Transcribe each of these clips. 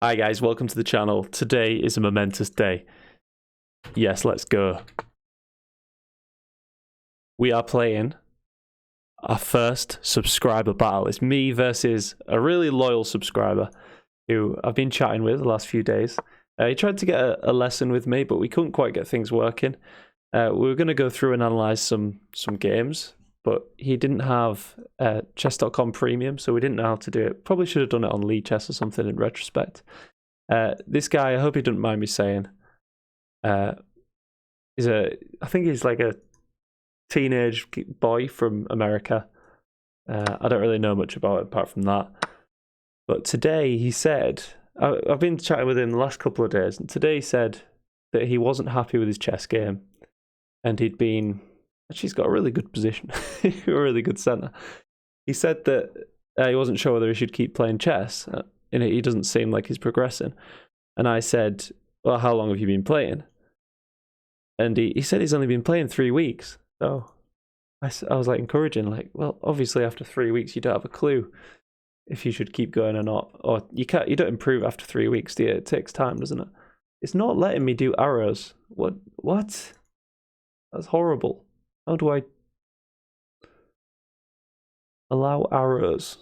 Hi guys, welcome to the channel. Today is a momentous day. Yes, let's go. We are playing our first subscriber battle. It's me versus a really loyal subscriber who I've been chatting with the last few days. He tried to get a lesson with me, but we couldn't quite get things working. We were going to go through and analyze some games, but he didn't have chess.com premium, so we didn't know how to do it. Probably should have done it on Lichess or something in retrospect. This guy, I hope he didn't mind me saying, I think he's like a teenage boy from America. I don't really know much about it apart from that. But today he said, I've been chatting with him the last couple of days, and today he said that he wasn't happy with his chess game, and actually he's got a really good position, a really good center. He said that he wasn't sure whether he should keep playing chess, and he doesn't seem like he's progressing. And I said, well, how long have you been playing? And he said he's only been playing 3 weeks. So I was like encouraging, like, well, obviously after 3 weeks you don't have a clue if you should keep going or not. Or you don't improve after 3 weeks, do you? It takes time, doesn't it? It's not letting me do arrows. What? That's horrible. How do I allow arrows?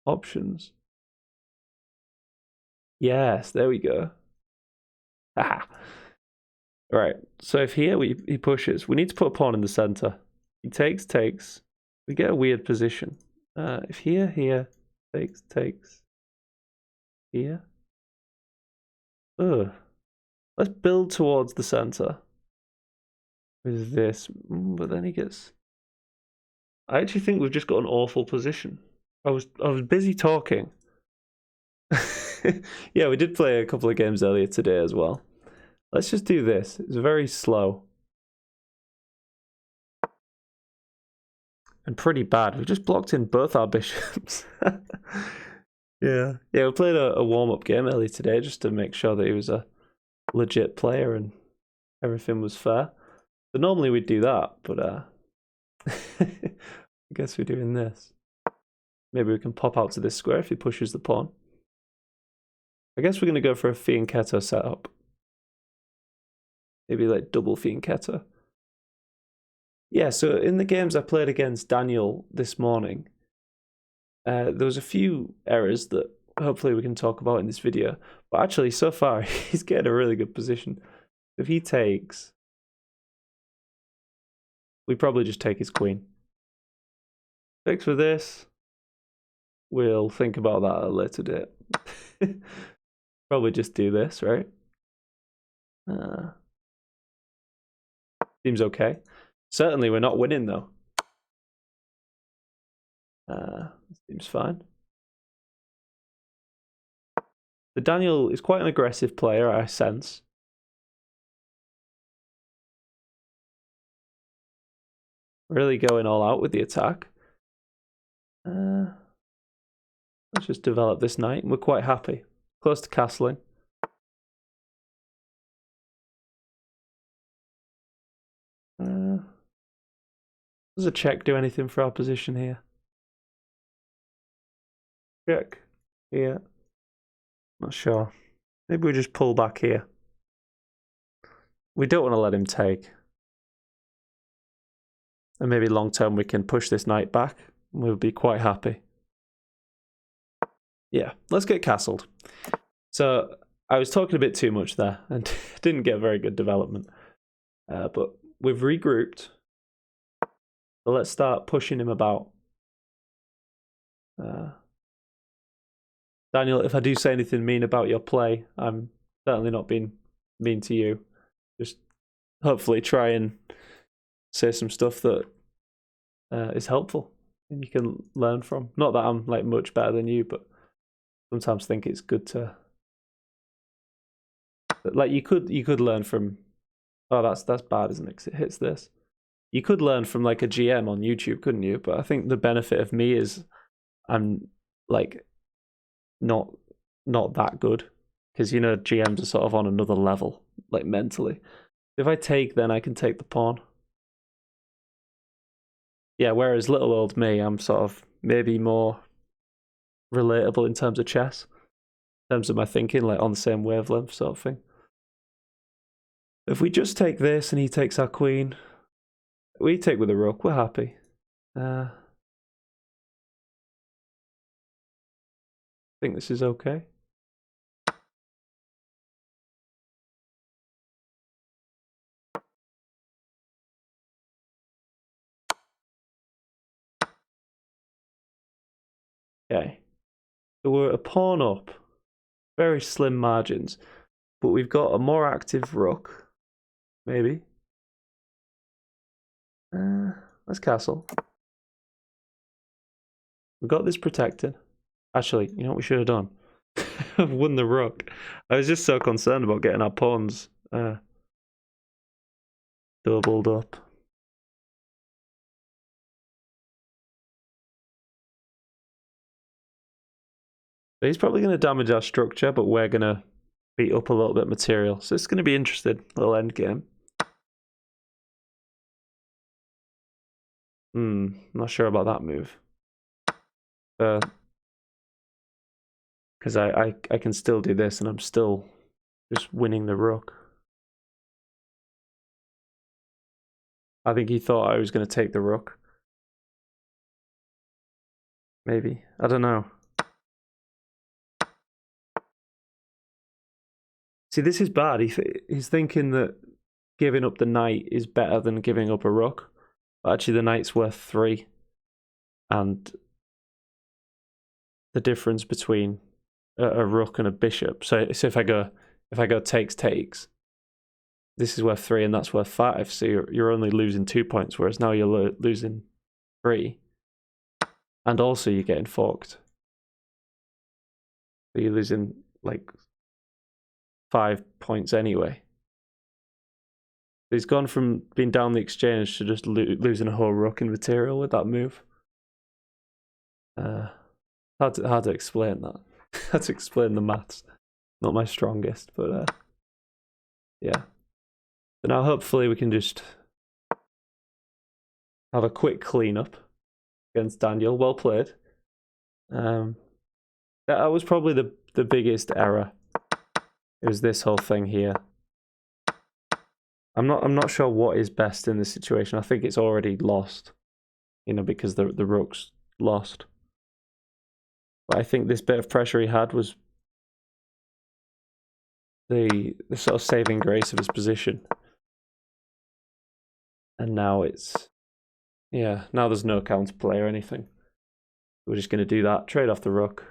Options. Yes, there we go. Aha. Right, so if here he pushes, we need to put a pawn in the center. He takes, we get a weird position. If here, takes, here. Ugh. Let's build towards the center with this, but then he gets... I actually think we've just got an awful position. I was busy talking. Yeah, we did play a couple of games earlier today as well. Let's just do this. It's very slow. And pretty bad. We just blocked in both our bishops. Yeah, we played a warm-up game earlier today just to make sure that he was a legit player and everything was fair. So normally we'd do that, but I guess we're doing this. Maybe we can pop out to this square if he pushes the pawn. I guess we're going to go for a fianchetto setup. Maybe like double fianchetto. Yeah, so in the games I played against Daniel this morning, there was a few errors that hopefully we can talk about in this video. But actually, so far, he's getting a really good position. If he takes, we probably just take his queen. Fix for this. We'll think about that at a later date. Probably just do this, right? Seems okay. Certainly we're not winning though. Seems fine. The Daniel is quite an aggressive player, I sense. Really going all out with the attack. Let's just develop this knight. We're quite happy. Close to castling. Does a check do anything for our position here? Check. Yeah. Not sure. Maybe we just pull back here. We don't want to let him take. And maybe long term we can push this knight back. And we'll be quite happy. Yeah, let's get castled. So I was talking a bit too much there and didn't get very good development. But we've regrouped. So let's start pushing him about. Daniel, if I do say anything mean about your play, I'm certainly not being mean to you. Just hopefully try and say some stuff that is helpful and you can learn from. Not that I'm like much better than you, but sometimes think it's good to, like, you could learn from. Oh, that's bad, isn't it? 'Cause it hits this. You could learn from like a GM on YouTube, couldn't you? But I think the benefit of me is I'm like not that good, because, you know, GMs are sort of on another level, like mentally. If I take, then I can take the pawn. Yeah, whereas little old me, I'm sort of maybe more relatable in terms of chess. terms of my thinking, like on the same wavelength sort of thing. If we just take this and he takes our queen, we take with a rook, we're happy. I think this is okay. Okay. So we're a pawn up. Very slim margins. But we've got a more active rook. Maybe. Let's castle. We got this protected. Actually, you know what we should have done? I've won the rook. I was just so concerned about getting our pawns doubled up. But he's probably going to damage our structure, but we're going to beat up a little bit of material. So it's going to be interesting, little end game. Not sure about that move. Because I can still do this and I'm still just winning the rook. I think he thought I was going to take the rook. Maybe. I don't know. See, this is bad. He's thinking that giving up the knight is better than giving up a rook. But actually, the knight's worth 3. And the difference between a rook and a bishop. So if I go takes, this is worth 3 and that's worth 5. So you're only losing 2 points, whereas now you're losing 3. And also you're getting forked. So you're losing like 5 points anyway. He's gone from being down the exchange to just losing a whole rook in material with that move. Hard to explain that. Hard to explain the maths. Not my strongest, but yeah. So now hopefully we can just have a quick cleanup against Daniel. Well played. That was probably the biggest error. It was this whole thing here. I'm not sure what is best in this situation. I think it's already lost, you know, because the rook's lost. But I think this bit of pressure he had was the sort of saving grace of his position. And now it's, yeah, now there's no counterplay or anything. We're just going to do that, trade off the rook.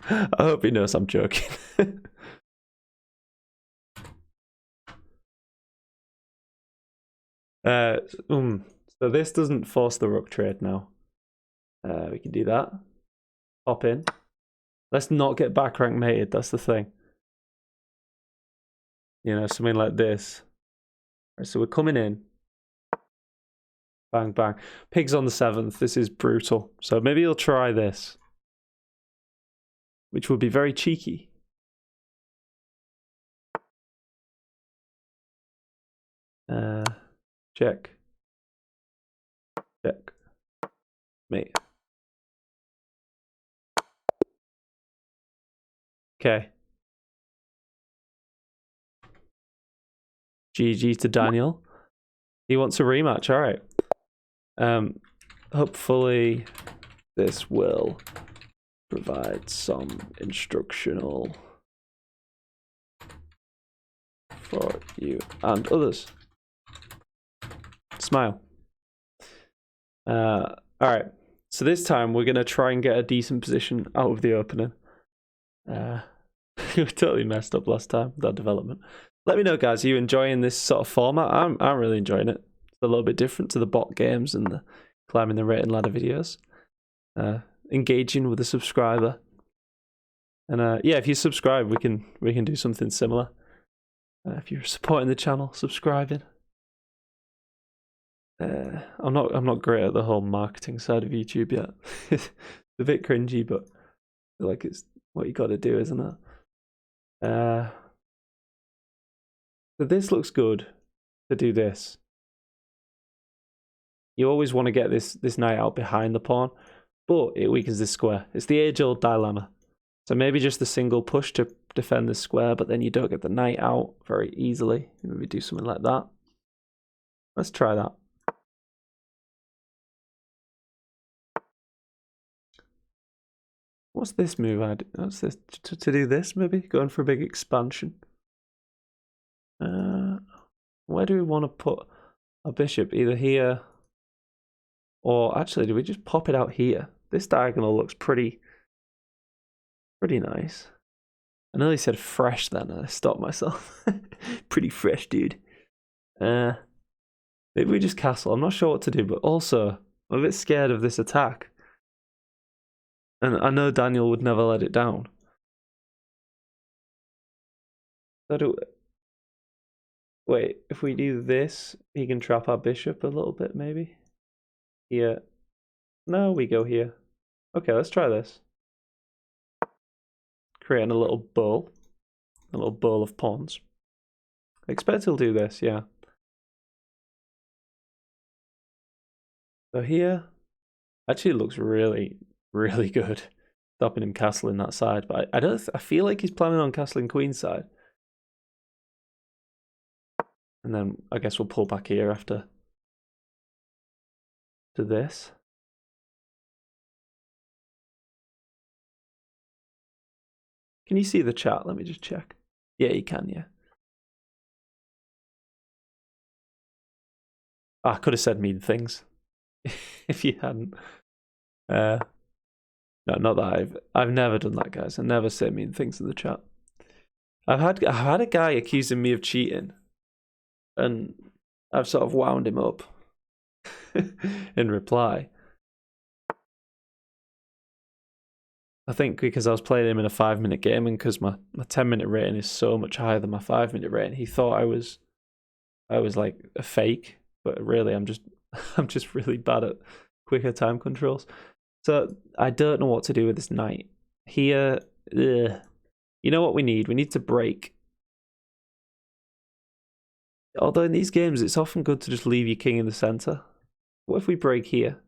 I hope he knows I'm joking. So this doesn't force the rook trade now. We can do that. Hop in. Let's not get back rank mated, that's the thing. You know, something like this. Right, so we're coming in. Bang, bang. Pigs on the 7th. This is brutal. So maybe he'll try this. Which would be very cheeky. Check. Check. Mate. Okay. GG to Daniel. He wants a rematch. All right. Hopefully this will provide some instructional for you and others. Smile. All right. So this time we're going to try and get a decent position out of the opening. We totally messed up last time with that development. Let me know, guys. Are you enjoying this sort of format? I'm really enjoying it. It's a little bit different to the bot games and the climbing the rating ladder videos. Engaging with a subscriber. And yeah, if you subscribe, we can do something similar. If you're supporting the channel, subscribing. I'm not great at the whole marketing side of YouTube yet. It's a bit cringy, but I feel like it's what you got to do, isn't it? So this looks good to do this. You always want to get this knight out behind the pawn, but it weakens this square. It's the age-old dilemma. So maybe just the single push to defend the square, but then you don't get the knight out very easily. Maybe do something like that. Let's try that. What's this move? What's this? To do this, maybe? Going for a big expansion. Where do we want to put a bishop? Either here, or actually, do we just pop it out here? This diagonal looks pretty nice. I nearly said fresh then, and I stopped myself. Pretty fresh, dude. Maybe we just castle. I'm not sure what to do, but also, I'm a bit scared of this attack. And I know Daniel would never let it down. Wait, if we do this, he can trap our bishop a little bit, maybe? Here. No, we go here. Okay, let's try this. Creating a little bowl. A little bowl of pawns. I expect he'll do this, yeah. So here, actually it looks really, really good. Stopping him castling that side, but I feel like he's planning on castling queenside. And then I guess we'll pull back here after to this. Can you see the chat? Let me just check. Yeah, you can, yeah. I could have said mean things if you hadn't. No, not that I've never done that, guys. I never say mean things in the chat. I've had a guy accusing me of cheating, and I've sort of wound him up in reply. I think because I was playing him in a 5-minute game, and because my 10-minute rating is so much higher than my 5-minute rating, he thought I was like a fake, but really I'm just really bad at quicker time controls. So I don't know what to do with this knight. Here, you know what we need? We need to break. Although in these games, it's often good to just leave your king in the center. What if we break here?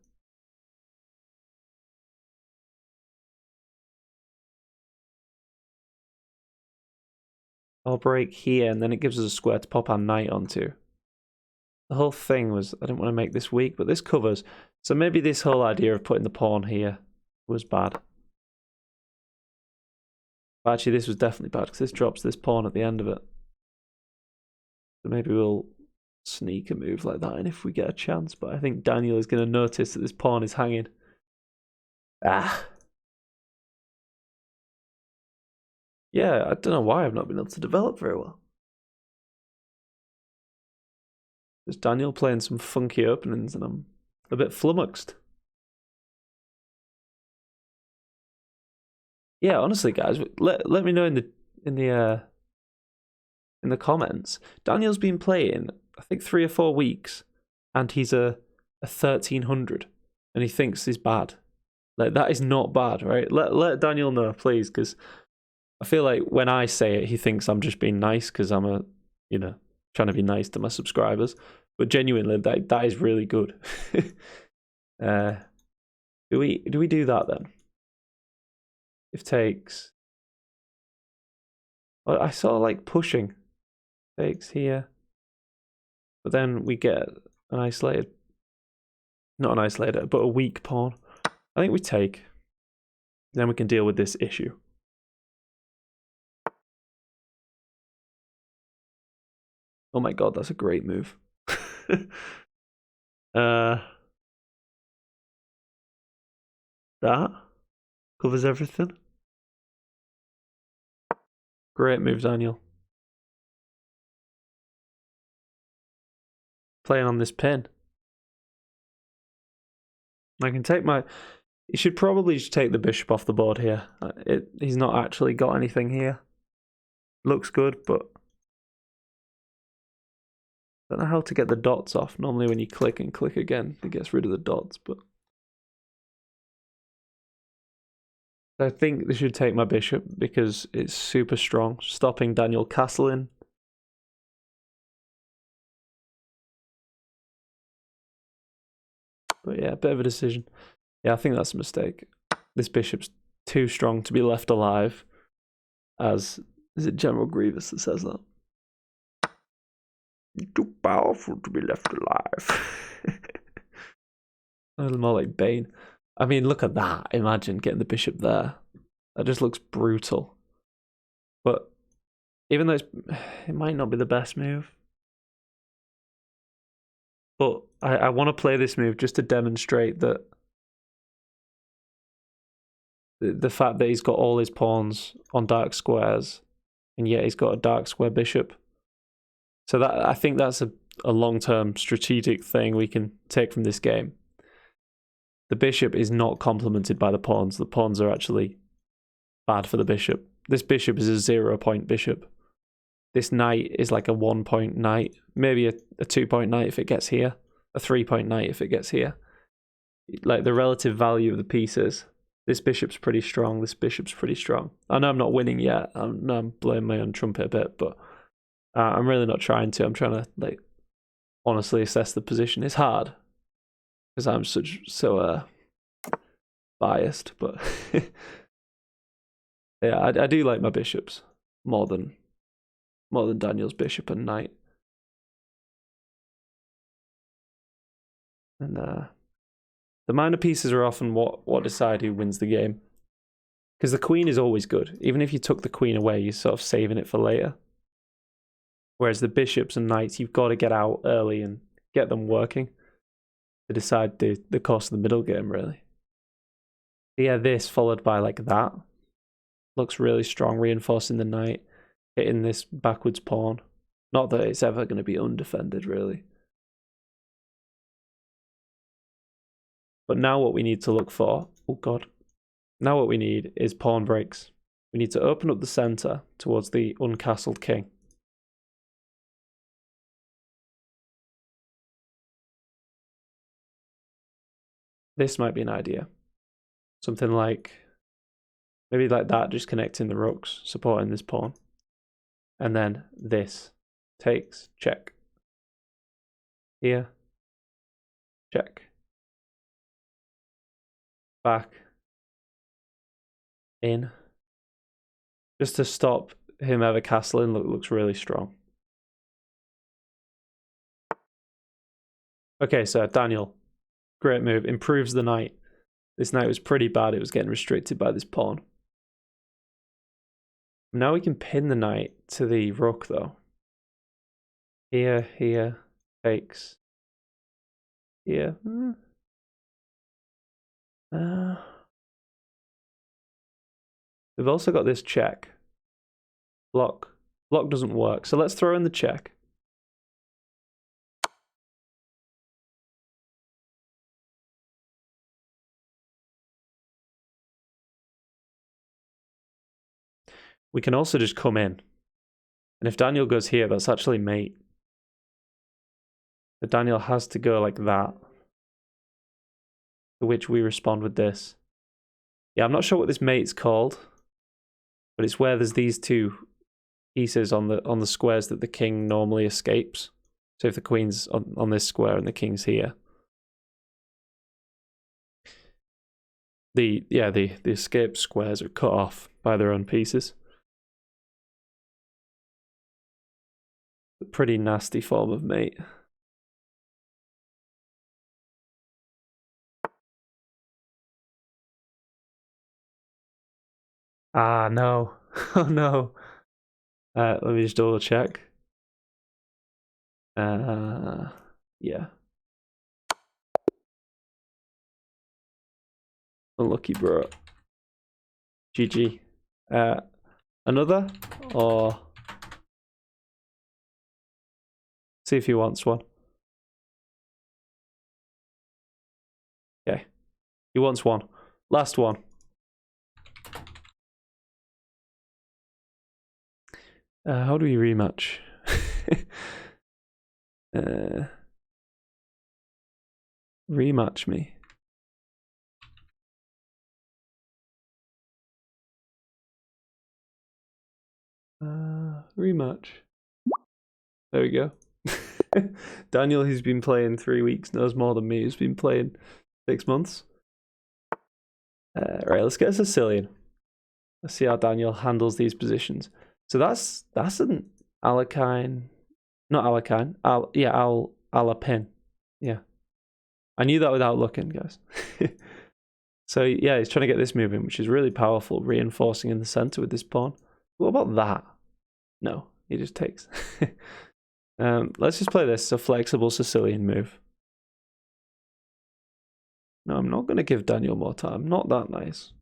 I'll break here, and then it gives us a square to pop our knight onto. The whole thing was, I didn't want to make this weak, but this covers. So maybe this whole idea of putting the pawn here was bad. But actually, this was definitely bad, because this drops this pawn at the end of it. So maybe we'll sneak a move like that in if we get a chance, but I think Daniel is going to notice that this pawn is hanging. Ah. Yeah, I don't know why I've not been able to develop very well. There's Daniel playing some funky openings and I'm a bit flummoxed. Yeah, honestly, guys, let me know in the comments. Daniel's been playing, I think 3 or 4 weeks, and he's a 1300, and he thinks he's bad. Like, that is not bad, right? Let Daniel know, please, because I feel like when I say it, he thinks I'm just being nice because I'm trying to be nice to my subscribers. But genuinely, that is really good. Do we do that then? If takes, well, I sort of like pushing. Takes here, but then we get an isolated, not an isolated, but a weak pawn. I think we take. Then we can deal with this issue. Oh my god, that's a great move. That covers everything. Great move, Daniel. Playing on this pin. I can take my... You should probably just take the bishop off the board here. He's not actually got anything here. Looks good, but... I don't know how to get the dots off. Normally when you click and click again, it gets rid of the dots, but... I think they should take my bishop because it's super strong, stopping Daniel castling. But yeah, a bit of a decision. Yeah, I think that's a mistake. This bishop's too strong to be left alive. As is it General Grievous that says that? Too powerful to be left alive. More like Bane. I mean, look at that. Imagine getting the bishop there. That just looks brutal. But even though it might not be the best move, but I want to play this move just to demonstrate that the fact that he's got all his pawns on dark squares, and yet he's got a dark square bishop. So that I think that's a long-term strategic thing we can take from this game. The bishop is not complemented by the pawns. The pawns are actually bad for the bishop. This bishop is a 0-point bishop. This knight is like a 1-point knight, maybe a 2-point knight if it gets here, a 3-point knight if it gets here. Like the relative value of the pieces. This bishop's pretty strong, this bishop's pretty strong. I know I'm not winning yet, I'm blowing my own trumpet a bit, but I'm really not trying to. I'm trying to like honestly assess the position. It's hard, because I'm so biased, but yeah, I do like my bishops more than Daniel's bishop and knight. And the minor pieces are often what decide who wins the game. Because the queen is always good. Even if you took the queen away, you're sort of saving it for later. Whereas the bishops and knights, you've got to get out early and get them working to decide the course of the middle game, really. But yeah, this followed by like that. Looks really strong, reinforcing the knight, hitting this backwards pawn. Not that it's ever going to be undefended, really. But now what we need to look for, oh god, now what we need is pawn breaks. We need to open up the center towards the uncastled king. This might be an idea. Something like, maybe like that, just connecting the rooks, supporting this pawn. And then this takes, check. Here, check. Back. In. Just to stop him ever castling. Looks really strong. Okay, so Daniel. Great move. Improves the knight. This knight was pretty bad. It was getting restricted by this pawn. Now we can pin the knight to the rook, though. Here, takes. Here. We've also got this check. Block. Block doesn't work, so let's throw in the check. We can also just come in. And if Daniel goes here, that's actually mate. But Daniel has to go like that. To which we respond with this. Yeah, I'm not sure what this mate's called. But it's where there's these two pieces on the squares that the king normally escapes. So if the queen's on this square and the king's here. The escape squares are cut off by their own pieces. A pretty nasty form of mate. Ah, no. Oh, no. Let me just double check. Yeah. Unlucky, bro. GG. Another? Or... see if he wants one. Okay. He wants one. Last one. How do we rematch? Rematch me. Rematch. There we go. Daniel, who's been playing 3 weeks, knows more than me, who's been playing 6 months. Right, let's get a Sicilian. Let's see how Daniel handles these positions. So that's an Alekhine, not Alekhine. Alapin. Yeah, I knew that without looking, guys. So yeah, he's trying to get this moving, which is really powerful, reinforcing in the center with this pawn. What about that? No, he just takes. Let's just play this. It's a flexible Sicilian move. No, I'm not going to give Daniel more time. Not that nice.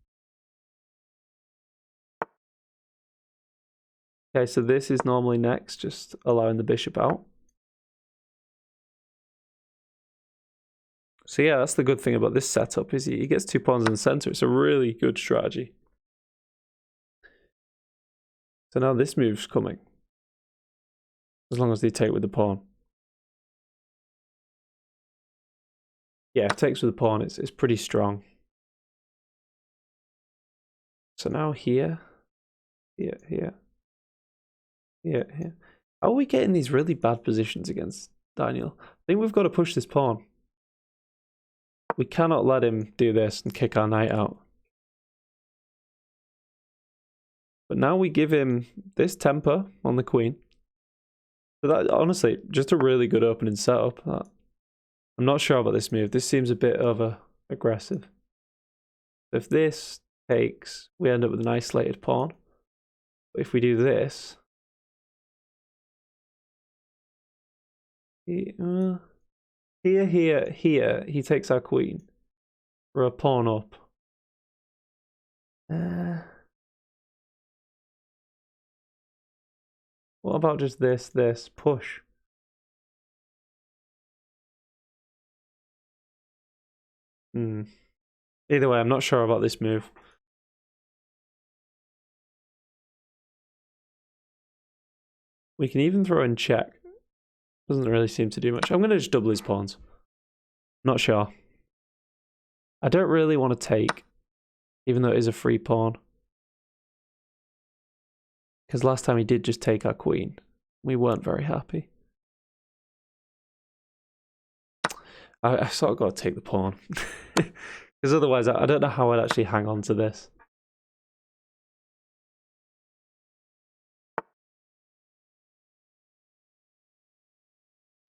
Okay, so this is normally next, just allowing the bishop out. So yeah, that's the good thing about this setup, is he gets 2 pawns in the center. It's a really good strategy. So now this move's coming. As long as they take with the pawn. Yeah, if takes with the pawn, it's pretty strong. So now here. Here. How are we getting these really bad positions against Daniel? I think we've got to push this pawn. We cannot let him do this and kick our knight out. But now we give him this temper on the queen. So that, honestly, just a really good opening setup. I'm not sure about this move. This seems a bit over aggressive. If this takes, we end up with an isolated pawn. But if we do this, here, he takes our queen. We're a pawn up. What about just this, push? Either way, I'm not sure about this move. We can even throw in check. Doesn't really seem to do much. I'm going to just double his pawns. Not sure. I don't really want to take, even though it is a free pawn. Because last time he did just take our queen. We weren't very happy. I sort of got to take the pawn. Because otherwise, I don't know how I'd actually hang on to this.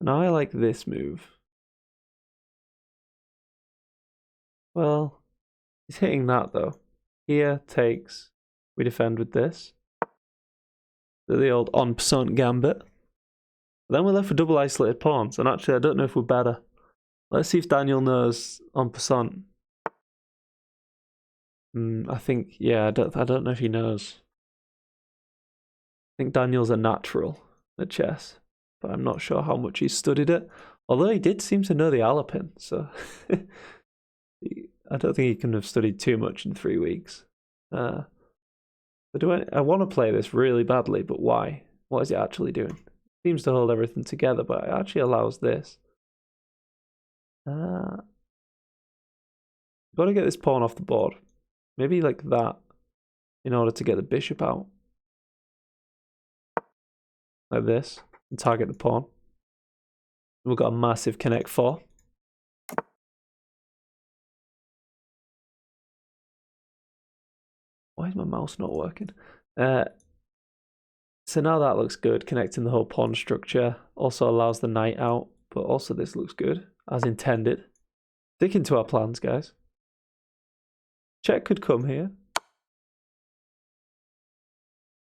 Now I like this move. Well, he's hitting that though. Here takes. We defend with this. The old en passant gambit. Then we're left with double isolated pawns. And actually, I don't know if we're better. Let's see if Daniel knows en passant. I think, yeah, I don't know if he knows. I think Daniel's a natural at chess, but I'm not sure how much he's studied it. Although he did seem to know the Alapin, so I don't think he can have studied too much in 3 weeks. But I want to play this really badly, but why? What is it actually doing? It seems to hold everything together, but it actually allows this. Got to get this pawn off the board. Maybe like that, in order to get the bishop out. Like this, and target the pawn. We've got a massive connect 4. Why is my mouse not working? So now that looks good, connecting the whole pawn structure. Also allows the knight out, but also this looks good, as intended. Sticking to our plans, guys. Check could come here.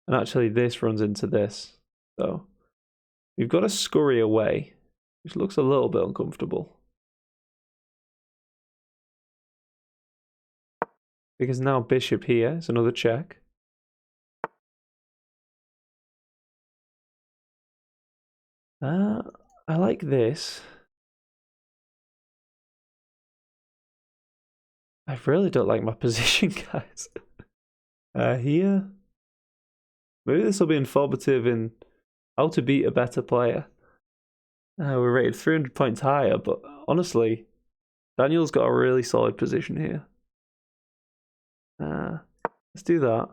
And actually this runs into this. So we've got to scurry away, which looks a little bit uncomfortable. Because now bishop here is another check. I like this. I really don't like my position, guys. Here. Maybe this will be informative in how to beat a better player. We're rated 300 points higher, but honestly, Daniel's got a really solid position here. Let's do that.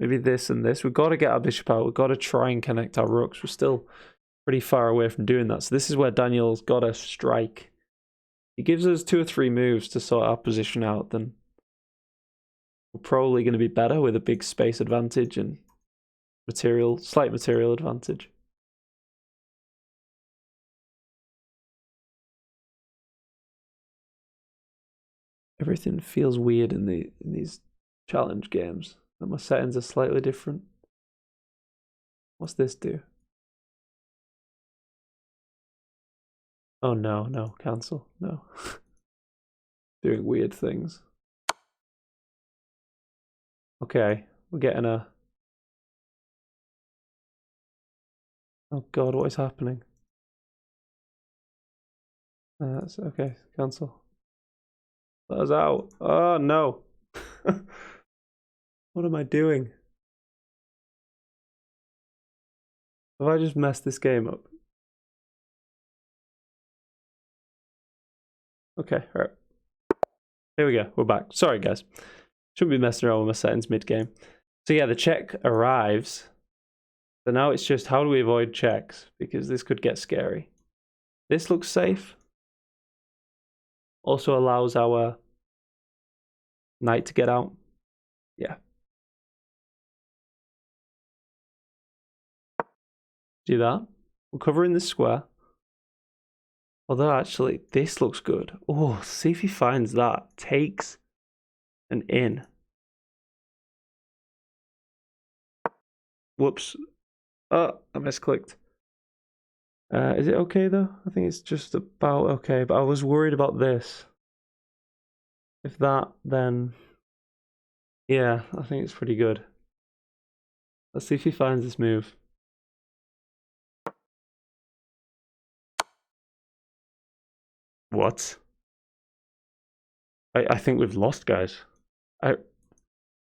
Maybe this and this. We've got to get our bishop out. We've got to try and connect our rooks. We're still pretty far away from doing that. So this is where Daniel's got to strike. he gives us 2 or 3 moves to sort our position out, then we're probably going to be better with a big space advantage and slight material advantage. Everything feels weird in these challenge games. And my settings are slightly different. What's this do? Oh no, cancel. No. Doing weird things. Okay, we're getting a... Oh god, what is happening? That's okay, cancel. Let us out. Oh no. What am I doing? Have I just messed this game up? Okay, alright. Here we go, we're back. Sorry guys. Shouldn't be messing around with my settings mid-game. So yeah, the check arrives. So now it's just how do we avoid checks? Because this could get scary. This looks safe. Also allows our knight to get out. Yeah. Do that. We're covering this square. Although actually, this looks good. Oh, see if he finds that. Takes an in. Whoops. Oh, I misclicked. Is it okay though? I think it's just about okay, but I was worried about this. If that, then... Yeah, I think it's pretty good. Let's see if he finds this move. What? I think we've lost, guys.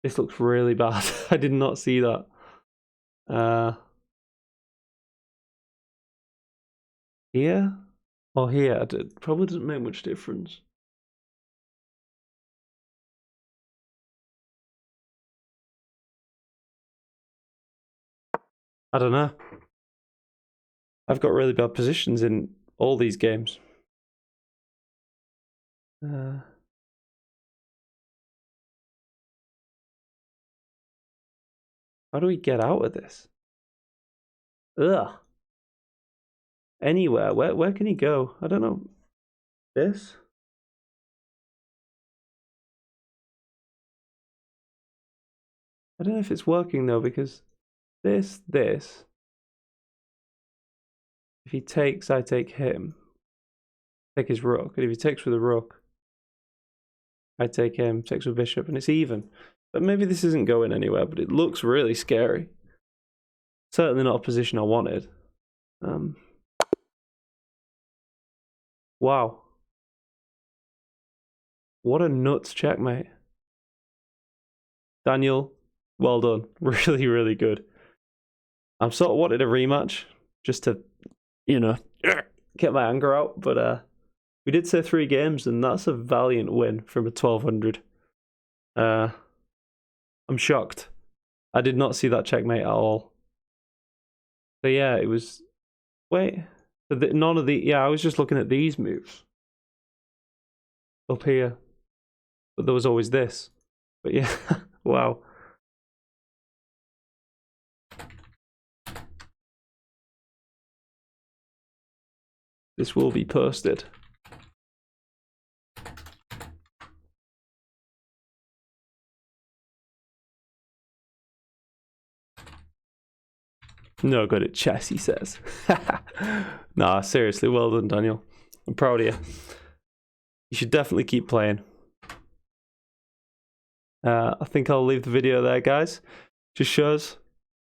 This looks really bad. I did not see that. Here or here? It probably doesn't make much difference. I don't know. I've got really bad positions in all these games. How do we get out of this? Ugh. Anywhere. Where can he go? I don't know. This? I don't know if it's working though, because this. If he takes, I take him. Take his rook. And if he takes with a rook, I take him, takes with bishop, and it's even. But maybe this isn't going anywhere, but it looks really scary. Certainly not a position I wanted. Wow. What a nuts checkmate. Daniel, well done. Really, really good. I'm sort of wanted a rematch, just to, you know, get my anger out, but we did say 3 games, and that's a valiant win from a 1200. I'm shocked. I did not see that checkmate at all. So yeah, it was... Wait. None of the... Yeah, I was just looking at these moves. Up here. But there was always this. But yeah, wow. This will be posted. No good at chess, he says. Nah, seriously, well done, Daniel. I'm proud of you. You should definitely keep playing. I think I'll leave the video there, guys. Just shows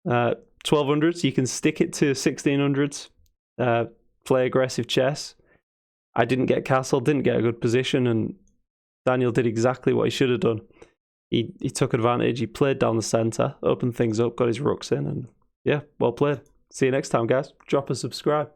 1200s. You can stick it to 1600s. Play aggressive chess. I didn't get castle, didn't get a good position, and Daniel did exactly what he should have done. He took advantage. He played down the center, opened things up, got his rooks in, and yeah, well played. See you next time, guys. Drop a subscribe.